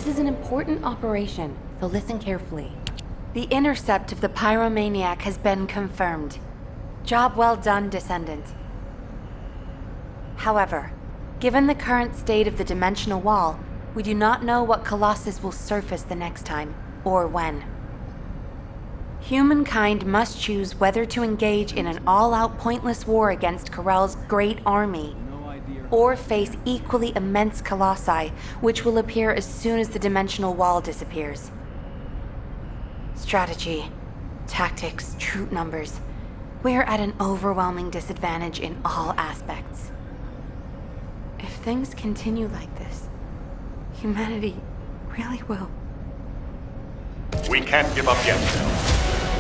is an important operation, so listen carefully. The intercept of the pyromaniac has been confirmed. Job well done, Descendant. However, given the current state of the dimensional wall, we do not know what Colossus will surface the next time, or when. Humankind must choose whether to engage in an all-out pointless war against Corell's great army, or face equally immense colossi, which will appear as soon as the dimensional wall disappears. Strategy, tactics, troop numbers. We are at an overwhelming disadvantage in all aspects. If things continue like this, humanity really will. We can't give up yet.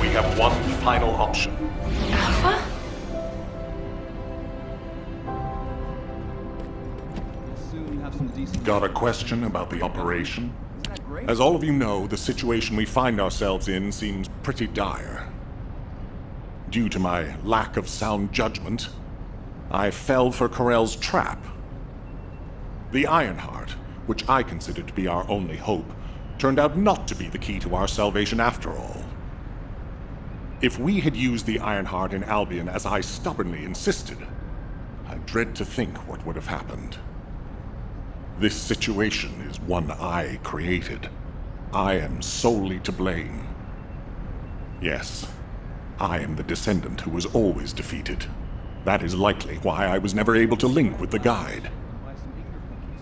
We have one final option. Alpha? Got a question about the operation? As all of you know, the situation we find ourselves in seems pretty dire. Due to my lack of sound judgment, I fell for Corell's trap. The Ironheart, which I considered to be our only hope, turned out not to be the key to our salvation after all. If we had used the Ironheart in Albion as I stubbornly insisted, I dread to think what would have happened. This situation is one I created. I am solely to blame. Yes, I am the Descendant who was always defeated. That is likely why I was never able to link with the Guide.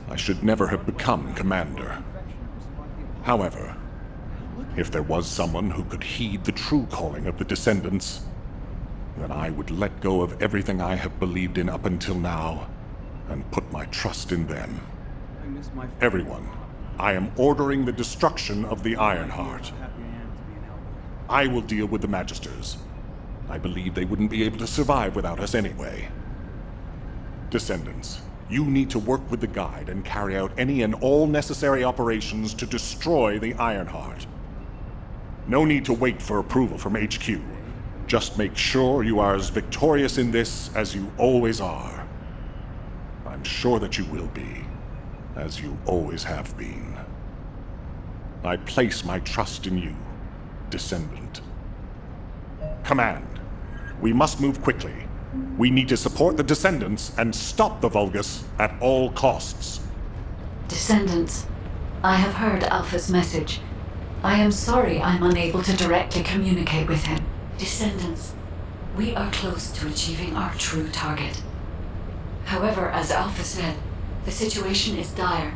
I should never have become Commander. However, if there was someone who could heed the true calling of the Descendants, then I would let go of everything I have believed in up until now and put my trust in them. Everyone, I am ordering the destruction of the Ironheart. I will deal with the Magisters. I believe they wouldn't be able to survive without us anyway. Descendants, you need to work with the Guide and carry out any and all necessary operations to destroy the Ironheart. No need to wait for approval from HQ. Just make sure you are as victorious in this as you always are. I'm sure that you will be, as you always have been. I place my trust in you, Descendant. Command, we must move quickly. We need to support the Descendants and stop the Vulgus at all costs. Descendants, I have heard Alpha's message. I am sorry I'm unable to directly communicate with him. Descendants, we are close to achieving our true target. However, as Alpha said, the situation is dire.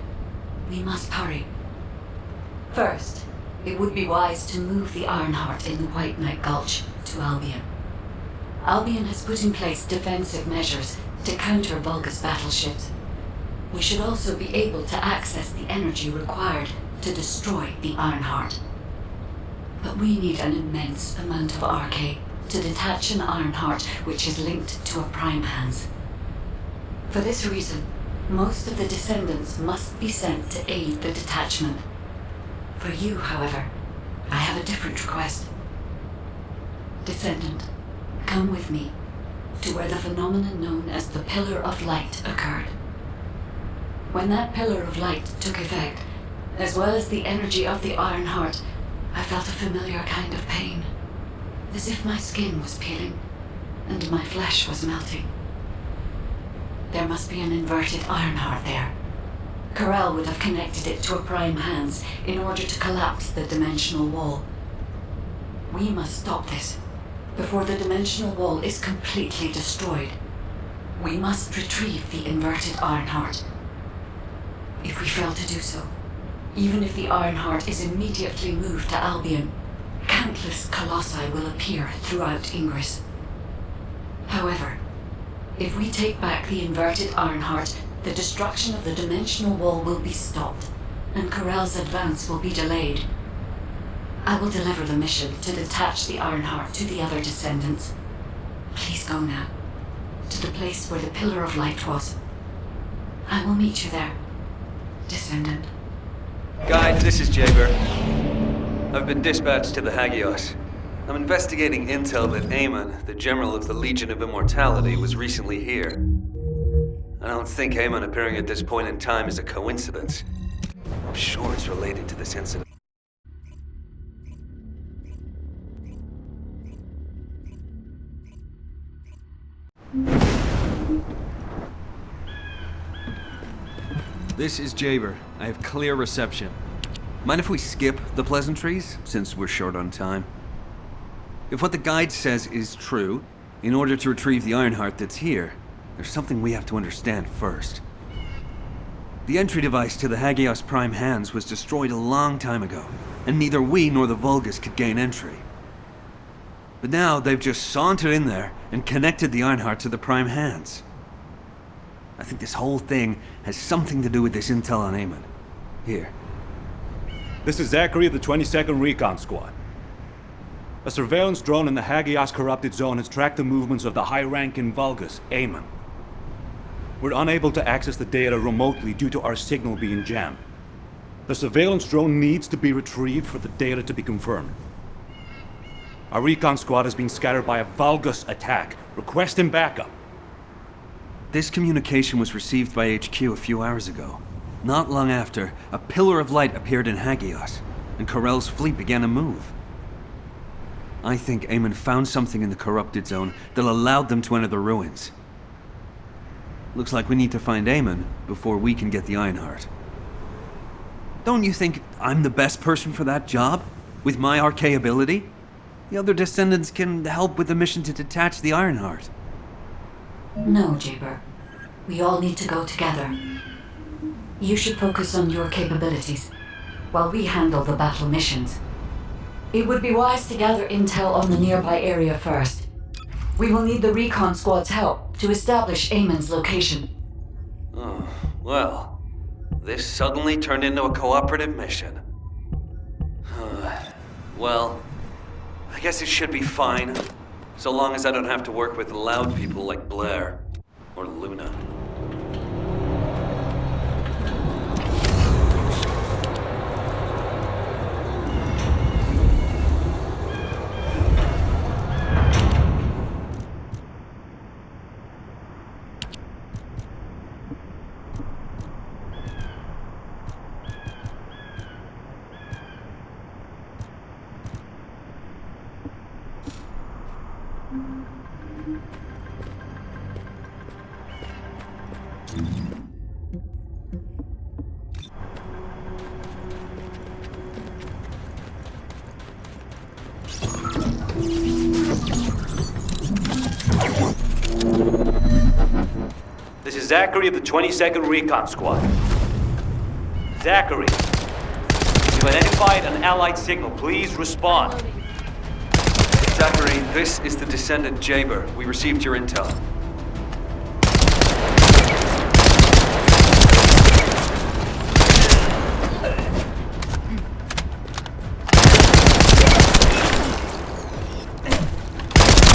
We must hurry. First, it would be wise to move the Ironheart in the White Knight Gulch to Albion. Albion has put in place defensive measures to counter Vulgus battleships. We should also be able to access the energy required to destroy the Ironheart. But we need an immense amount of RK to detach an Ironheart which is linked to a Prime Hands. For this reason, most of the Descendants must be sent to aid the detachment. For you, however, I have a different request. Descendant, come with me to where the phenomenon known as the Pillar of Light occurred. When that Pillar of Light took effect, as well as the energy of the Ironheart, I felt a familiar kind of pain, as if my skin was peeling and my flesh was melting. There must be an inverted Ironheart there. Corell would have connected it to a Prime Hands in order to collapse the dimensional wall. We must stop this before the dimensional wall is completely destroyed. We must retrieve the inverted Ironheart. If we fail to do so, even if the Ironheart is immediately moved to Albion, countless colossi will appear throughout Ingress. However, if we take back the inverted Ironheart, the destruction of the dimensional wall will be stopped, and Corell's advance will be delayed. I will deliver the mission to detach the Ironheart to the other Descendants. Please go now, to the place where the Pillar of Light was. I will meet you there, Descendant. Guide, this is Jaber. I've been dispatched to the Hagios. I'm investigating intel that Amon, the General of the Legion of Immortality, was recently here. I don't think Amon appearing at this point in time is a coincidence. I'm sure it's related to this incident. This is Jaber. I have clear reception. Mind if we skip the pleasantries, since we're short on time? If what the guide says is true, in order to retrieve the Ironheart that's here, there's something we have to understand first. The entry device to the Hagios Prime hands was destroyed a long time ago, and neither we nor the Vulgus could gain entry. But now they've just sauntered in there and connected the Ironheart to the Prime hands. I think this whole thing has something to do with this intel on Eamon. Here. This is Zachary of the 22nd Recon Squad. A surveillance drone in the Hagios corrupted zone has tracked the movements of the high-ranking Vulgus, Eamon. We're unable to access the data remotely due to our signal being jammed. The surveillance drone needs to be retrieved for the data to be confirmed. Our recon squad has been scattered by a Vulgus attack. Requesting backup. This communication was received by HQ a few hours ago. Not long after, a pillar of light appeared in Hagios, and Corell's fleet began to move. I think Eamon found something in the corrupted zone that allowed them to enter the ruins. Looks like we need to find Eamon before we can get the Ironheart. Don't you think I'm the best person for that job? With my arcane ability? The other descendants can help with the mission to detach the Ironheart. No, Jaber. We all need to go together. You should focus on your capabilities, while we handle the battle missions. It would be wise to gather intel on the nearby area first. We will need the recon squad's help to establish Eamon's location. Oh, well, this suddenly turned into a cooperative mission. Well, I guess it should be fine, so long as I don't have to work with loud people like Blair or Luna. This is Zachary of the 22nd Recon Squad. Zachary, you've identified an Allied signal. Please respond. Zachary, this is the descendant Jaber. We received your intel.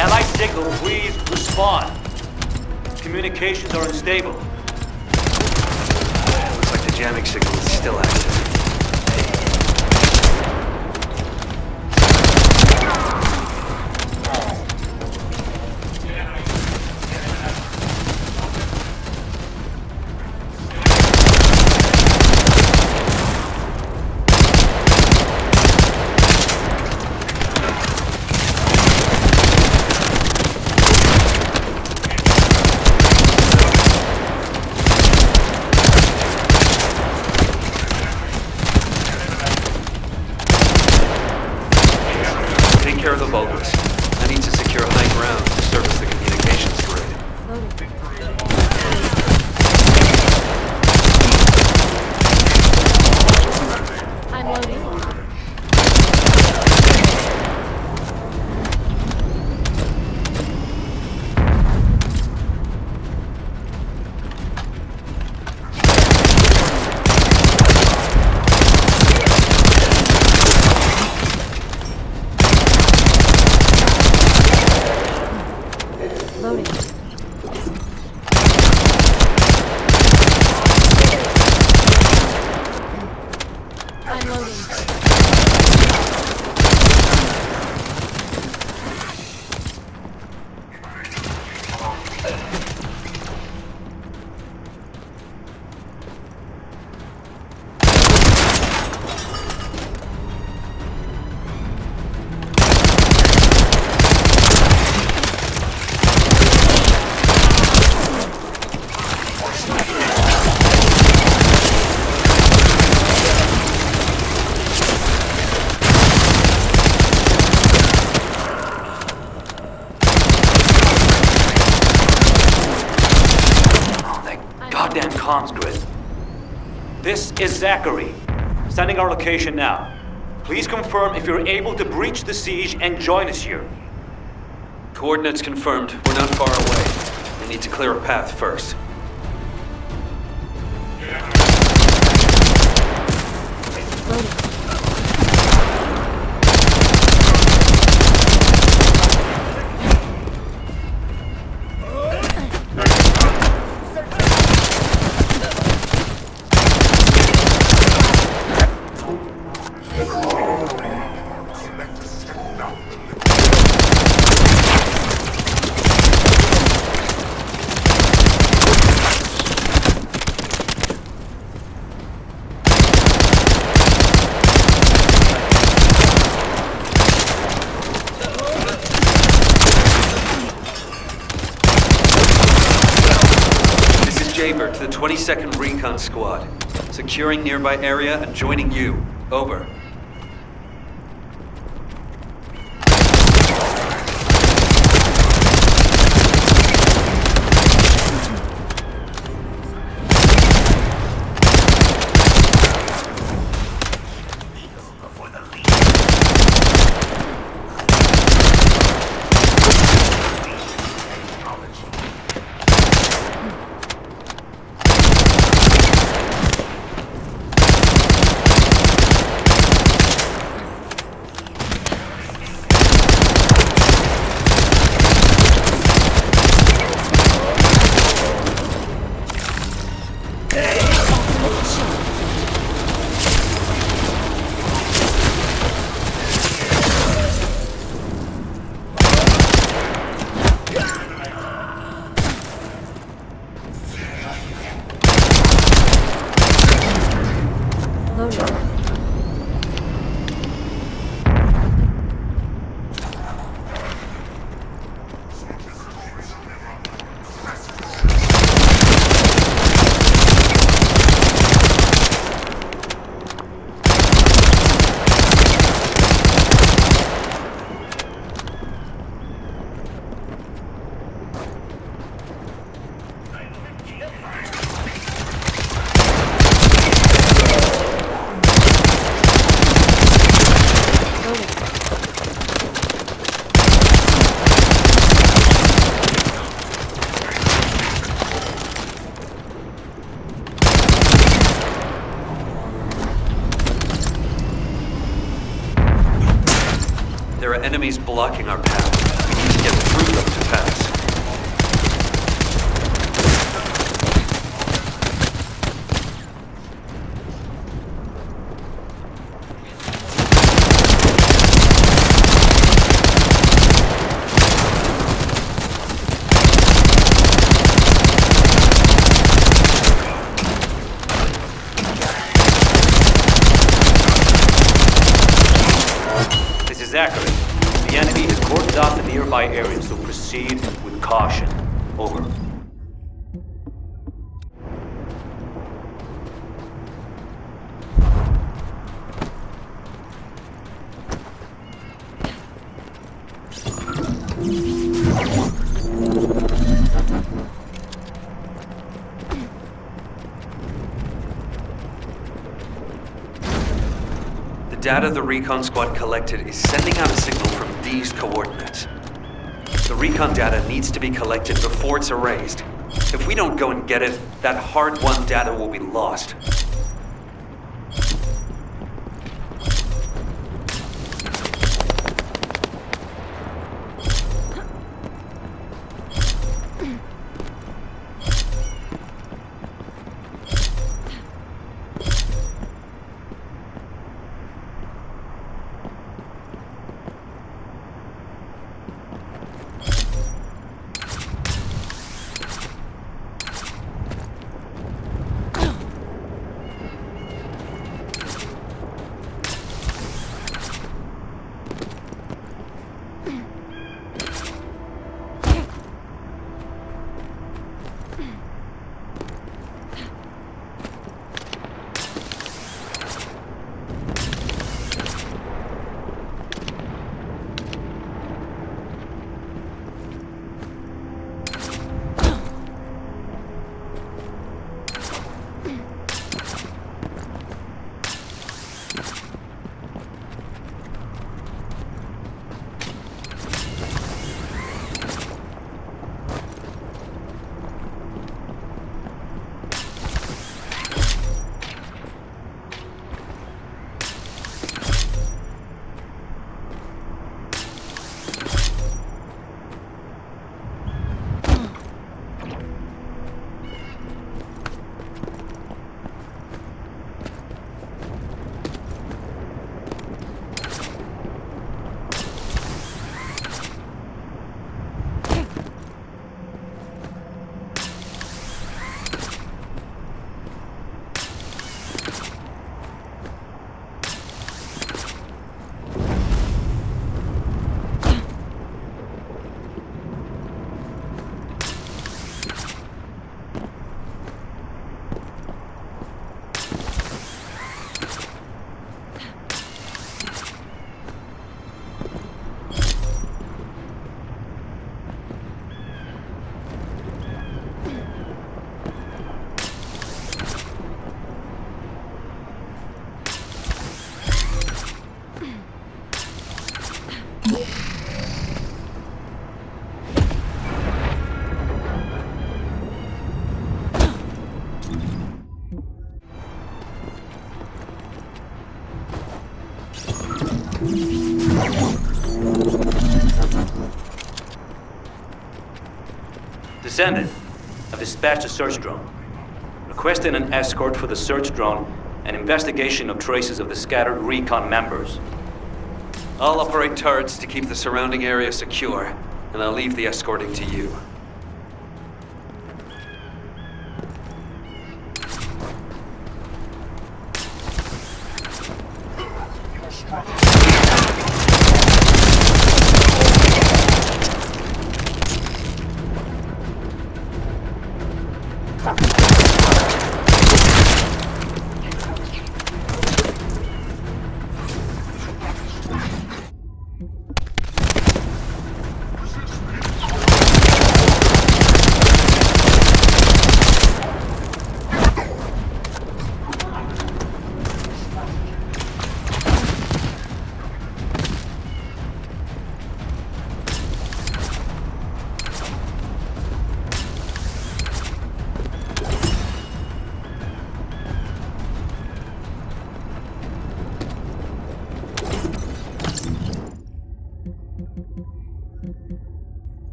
Allied signal, please respond. Communications are unstable. Looks like the jamming signal is still active. Care of the Vulgus. I need to secure high ground to service the communications grid. I'm loading. comms grid. This is Zachary. Sending our location now. Please confirm if you're able to breach the siege and join us here. Coordinates confirmed. We're not far away. We need to clear a path first. Jaber to the 22nd Recon Squad. Securing nearby area and joining you. Over. There are enemies blocking our path. We need to get through them to pass. Zachary, the enemy has cordoned off the nearby area, so proceed with caution. Over. The data the recon squad collected is sending out a signal from these coordinates. The recon data needs to be collected before it's erased. If we don't go and get it, that hard-won data will be lost. Descendant, I've dispatched a search drone. Requesting an escort for the search drone and investigation of traces of the scattered recon members. I'll operate turrets to keep the surrounding area secure, and I'll leave the escorting to you.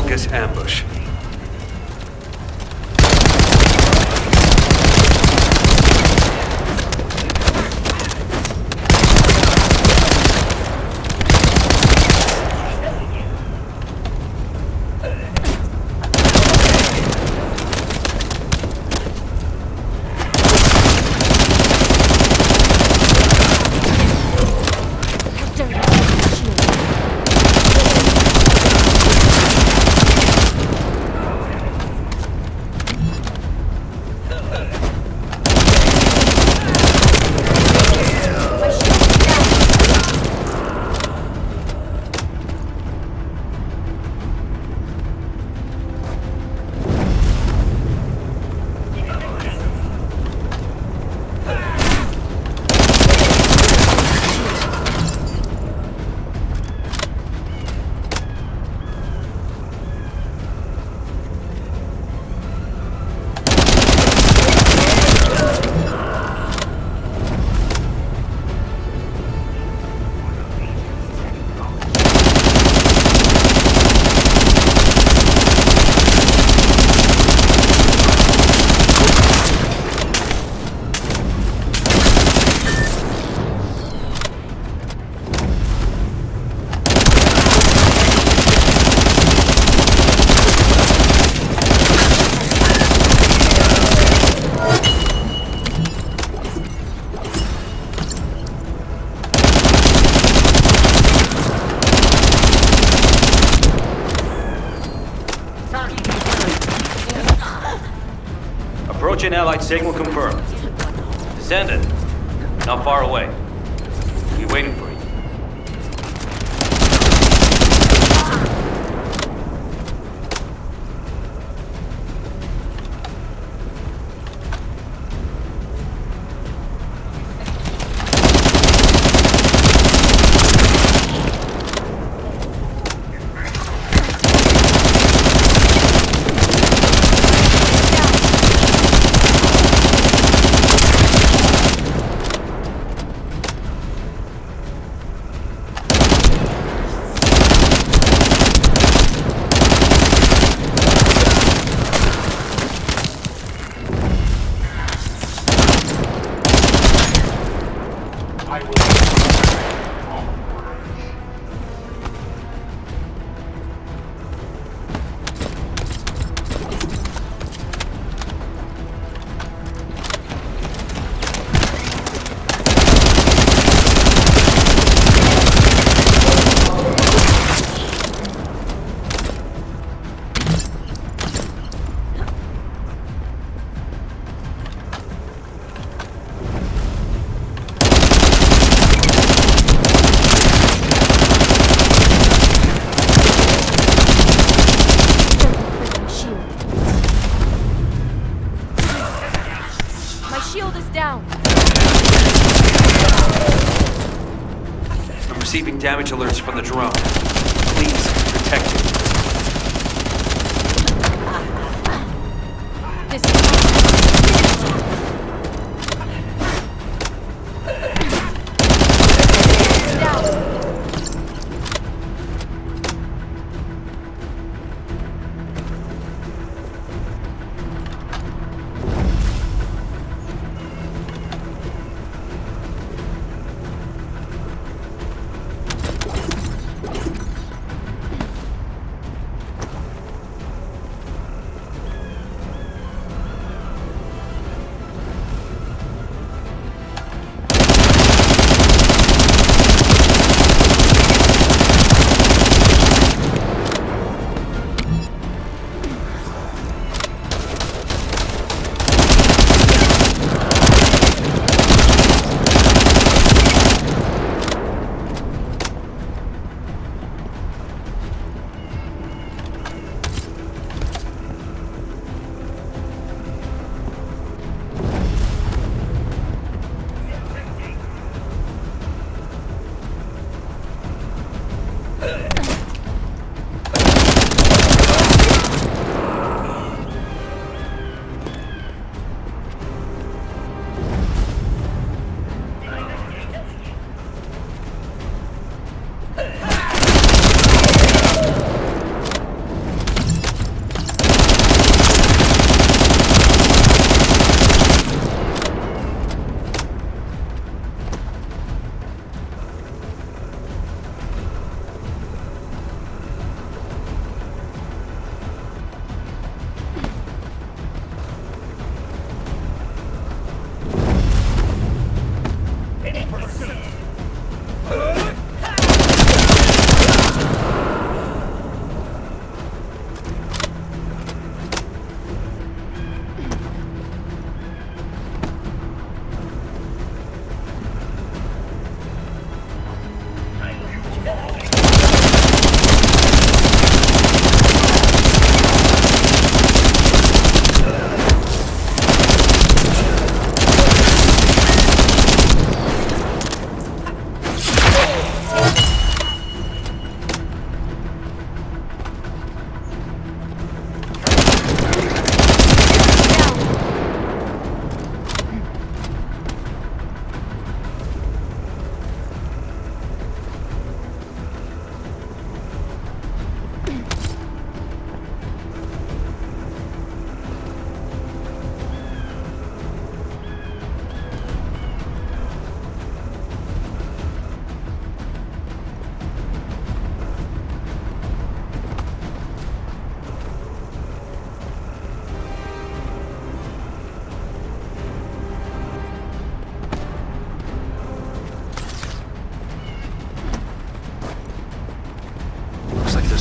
Vulgus ambush. Approaching Allied signal confirmed. Descendant, not far away. Be waiting for you. Receiving damage alerts from the drone. Please protect it.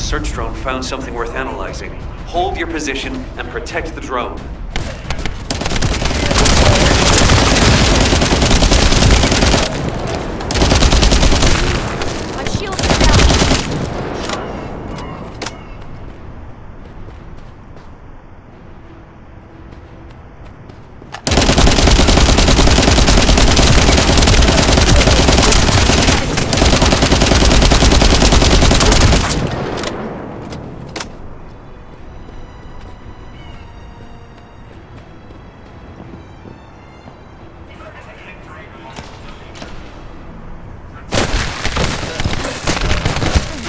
search drone found something worth analyzing. Hold your position and protect the drone. My shield is down.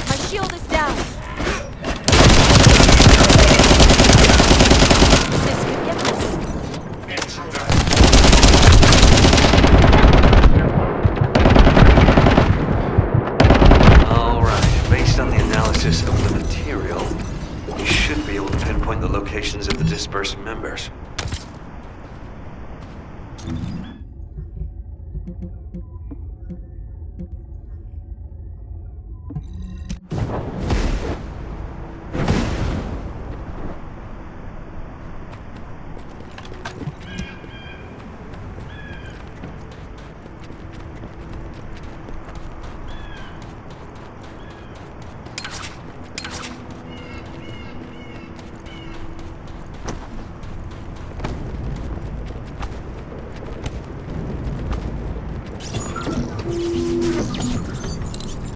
My shield is down. This could get this. Alright, based on the analysis of the material, you should be able to pinpoint the locations of the dispersed members.